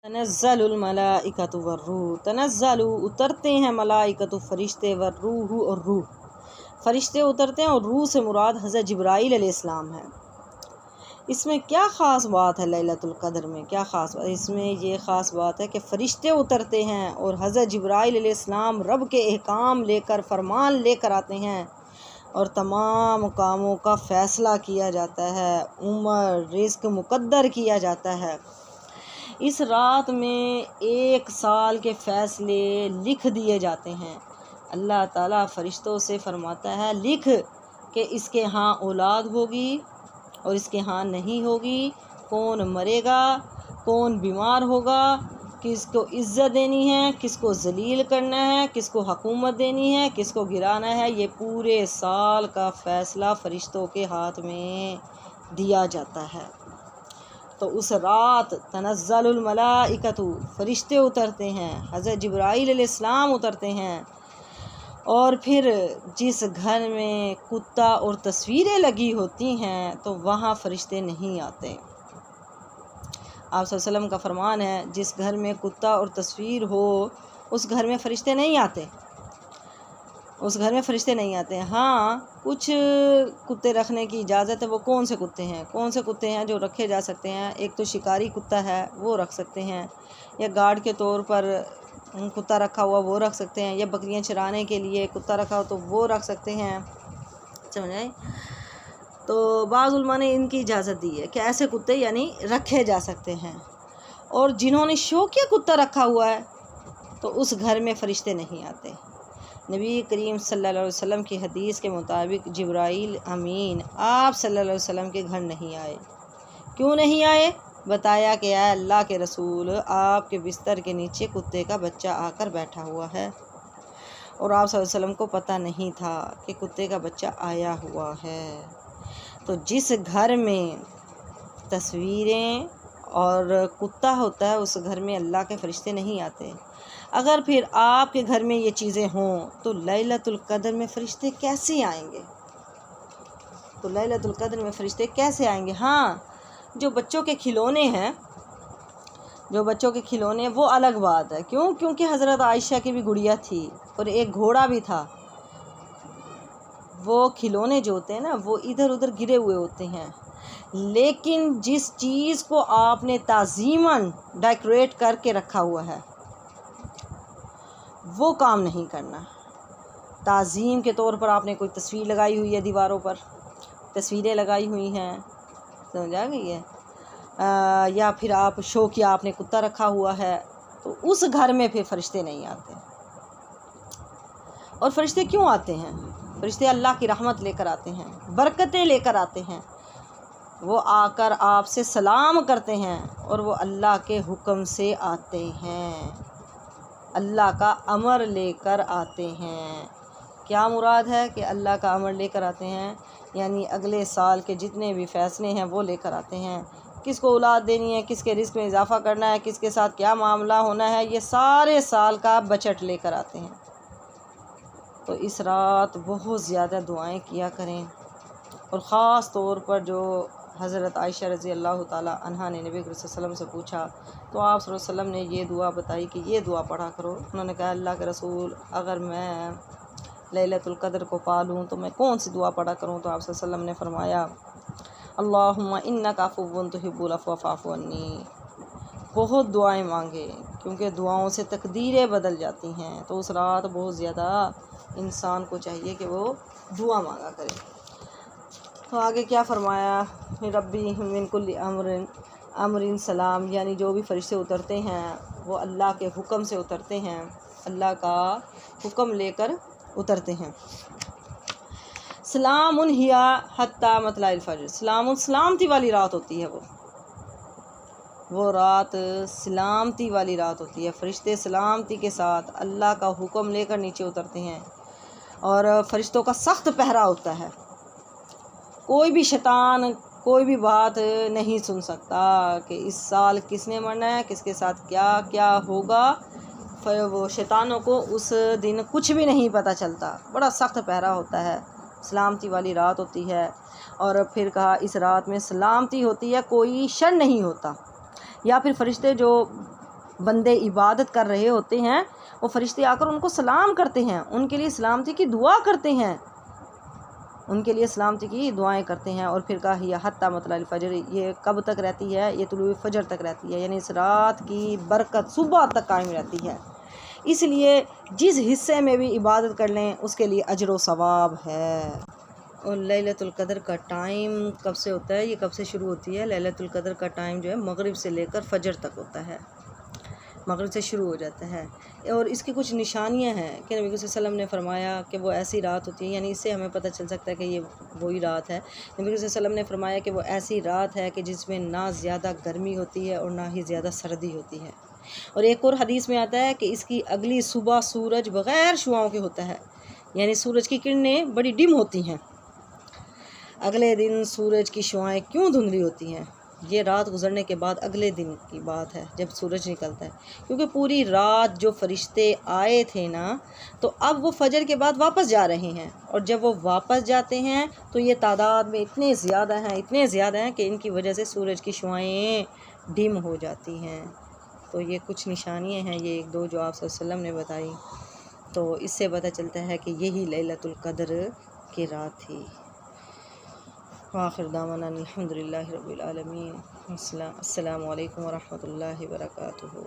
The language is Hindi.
तनज़्ज़लुल मलाइकतु वर्रूह, तनज़्ज़लु उतरते हैं, मलाइकतु फरिश्ते, वर्रूह और रूह फरिश्ते उतरते हैं, और रूह से मुराद हज़रत जिब्राईल अलैहिस्सलाम है। इसमें क्या ख़ास बात है लैलतुल क़द्र में? क्या ख़ास बात? इसमें ये ख़ास बात है कि फ़रिश्ते उतरते हैं और हज़रत जिब्राईल अलैहिस्सलाम रब के अहकाम लेकर, फ़रमान लेकर आते हैं, और तमाम कामों का फ़ैसला किया जाता है, उम्र रिज़्क़ मुक़द्दर किया जाता है। इस रात में 1 साल के फ़ैसले लिख दिए जाते हैं। अल्लाह ताला फ़रिश्तों से फ़रमाता है, लिख कि इसके यहाँ औलाद होगी और इसके यहाँ नहीं होगी, कौन मरेगा, कौन बीमार होगा, किसको इज़्ज़त देनी है, किसको ज़लील करना है, किसको हुकूमत देनी है, किसको गिराना है। ये पूरे साल का फ़ैसला फ़रिश्तों के हाथ में दिया जाता है। तो उस रात तनज़्ज़लुल मलाइकतु फ़रिश्ते उतरते हैं, हज़रत जिब्राईल अलैहिस्सलाम उतरते हैं, और फिर जिस घर में कुत्ता और तस्वीरें लगी होती हैं तो वहाँ फ़रिश्ते नहीं आते। आप सल्लल्लाहु अलैहि वसल्लम का फ़रमान है, जिस घर में कुत्ता और तस्वीर हो उस घर में फ़रिश्ते नहीं आते, उस घर में फ़रिश्ते नहीं आते। हाँ, कुछ कुत्ते रखने की इजाज़त है। वो कौन से कुत्ते हैं? कौन से कुत्ते हैं जो रखे जा सकते हैं? एक तो शिकारी कुत्ता है, वो रख सकते हैं, या गार्ड के तौर पर कुत्ता रखा हुआ वो रख सकते हैं, या बकरियां चराने के लिए कुत्ता रखा हो तो वो रख सकते हैं। समझ आए? तो बाज़ उलमा ने इनकी इजाज़त दी है कि ऐसे कुत्ते यानी रखे जा सकते हैं। और जिन्होंने शौकिया कुत्ता रखा हुआ है तो उस घर में फ़रिश्ते नहीं आते। नबी करीम सल्लल्लाहु अलैहि वसल्लम की हदीस के मुताबिक जिब्राईल अमीन आप सल्लल्लाहु अलैहि वसल्लम के घर नहीं आए। क्यों नहीं आए? बताया कि आए अल्लाह के रसूल, आपके बिस्तर के नीचे कुत्ते का बच्चा आकर बैठा हुआ है, और आप सल्लल्लाहु अलैहि वसल्लम को पता नहीं था कि कुत्ते का बच्चा आया हुआ है। तो जिस घर में तस्वीरें और कुत्ता होता है उस घर में अल्लाह के फ़रिश्ते नहीं आते। अगर फिर आपके घर में ये चीज़ें हों तो लैलतुल क़द्र में फ़रिश्ते कैसे आएंगे? तो लैलतुल क़द्र में फ़रिश्ते कैसे आएंगे? हाँ, जो बच्चों के खिलौने हैं, जो बच्चों के खिलौने, वो अलग बात है। क्यों? क्योंकि हज़रत आयशा की भी गुड़िया थी और एक घोड़ा भी था। वो खिलौने जो होते हैं ना, वो इधर उधर गिरे हुए होते हैं, लेकिन जिस चीज़ को आपने ताज़ीमन डेकोरेट करके रखा हुआ है वो काम नहीं करना। ताज़ीम के तौर पर आपने कोई तस्वीर लगाई हुई है, दीवारों पर तस्वीरें लगाई हुई हैं, समझ आ गई है, या फिर आप शौकिया आपने कुत्ता रखा हुआ है, तो उस घर में फिर फ़रिश्ते नहीं आते। और फ़रिश्ते क्यों आते हैं? फ़रिश्ते अल्लाह की रहमत लेकर आते हैं, बरकतें लेकर आते हैं। वो आकर आपसे सलाम करते हैं और वो अल्लाह के हुक्म से आते हैं, अल्लाह का अमर लेकर आते हैं। क्या मुराद है कि अल्लाह का अमर लेकर आते हैं? यानी अगले साल के जितने भी फ़ैसले हैं वो लेकर आते हैं। किसको औलाद देनी है, किसके रिस्क में इजाफ़ा करना है, किसके साथ क्या मामला होना है, ये सारे साल का बजट लेकर आते हैं। तो इस रात बहुत ज़्यादा दुआएं किया करें, और ख़ास तौर पर जो हज़रत आयशा रज़ी अल्लाह ताला अन्हा ने नबी सल्लल्लाहु अलैहि वसल्लम से पूछा तो आप सल्लल्लाहु अलैहि वसल्लम ने ये दुआ बताई कि ये दुआ पढ़ा करो। उन्होंने कहा, अल्लाह के रसूल, अगर मैं लैलतुल क़द्र को पा लूँ तो मैं कौन सी दुआ पढ़ा करूँ? तो आप सल्लल्लाहु अलैहि वसल्लम ने फरमाया, अल्लाहुम्मा इन्नका अफ़ुव्वुन तुहिब्बुल अफ़्व फ़अफ़ु अन्नी। बहुत दुआएं मांगे, क्योंकि दुआओं से तकदीरें बदल जाती हैं। तो उस रात बहुत ज़्यादा इंसान को चाहिए कि वो दुआ मांगा करे। तो आगे क्या फरमाया, रब्बी मिन कुल्ली अमरिन सलाम, यानी जो भी फ़रिश्ते उतरते हैं वो अल्लाह के हुक्म से उतरते हैं, अल्लाह का हुक्म लेकर उतरते हैं। सलामुन हिया हत्ता मतलाइल फ़ज्र, सलामती वाली रात होती है वो रात सलामती वाली रात होती है। फ़रिश्ते सलामती के साथ अल्लाह का हुक्म लेकर नीचे उतरते हैं, और फ़रिश्तों का सख्त पहरा होता है। कोई भी शैतान कोई भी बात नहीं सुन सकता कि इस साल किसने मरना है, किसके साथ क्या क्या होगा। वो शैतानों को उस दिन कुछ भी नहीं पता चलता। बड़ा सख्त पहरा होता है, सलामती वाली रात होती है। और फिर कहा इस रात में सलामती होती है, कोई शर नहीं होता। या फिर फ़रिश्ते जो बंदे इबादत कर रहे होते हैं, वो फरिश्ते आकर उनको सलाम करते हैं, उनके लिए सलामती की दुआ करते हैं, उनके लिए सलामती की दुआएं करते हैं। और फिर कहा यह हत्ता मतलल फजर, ये कब तक रहती है? ये तुलुए फजर तक रहती है, यानी इस रात की बरकत सुबह तक कायम रहती है। इसलिए जिस हिस्से में भी इबादत कर लें उसके लिए अजर व सवाब है। और लैलतुल कद्र का टाइम कब से होता है? ये कब से शुरू होती है? लैलतुल कद्र का टाइम जो है मगरिब से लेकर फजर तक होता है, मगरिब से शुरू हो जाता है। और इसकी कुछ निशानियां हैं कि नबी सल्लल्लाहु अलैहि वसल्लम ने फरमाया कि वो ऐसी रात होती है, यानी इससे हमें पता चल सकता है कि ये वही रात है। नबी सल्लल्लाहु अलैहि वसल्लम ने फरमाया कि वो ऐसी रात है कि जिसमें ना ज़्यादा गर्मी होती है और ना ही ज़्यादा सर्दी होती है। और एक और हदीस में आता है कि इसकी अगली सुबह सूरज बग़ैर शुआओं के होता है, यानी सूरज की किरणें बड़ी डिम होती हैं। अगले दिन सूरज की शुआएं क्यों धुंधली होती हैं? ये रात गुजरने के बाद अगले दिन की बात है जब सूरज निकलता है, क्योंकि पूरी रात जो फरिश्ते आए थे ना, तो अब वो फजर के बाद वापस जा रहे हैं, और जब वो वापस जाते हैं तो ये तादाद में इतने ज़्यादा हैं कि इनकी वजह से सूरज की शुआएं डिम हो जाती हैं। तो ये कुछ निशानियाँ हैं, ये एक दो जो आप सल्लल्लाहु अलैहि वसल्लम ने बताई, तो इससे पता चलता है कि यही लैलतुल कद्र की रात थी। आखिर दावाना अल्हम्दुलिल्लाहि रब्बिल आलमीन। अस्सलामु अलैकुम व रहमतुल्लाहि व बरकातुहू।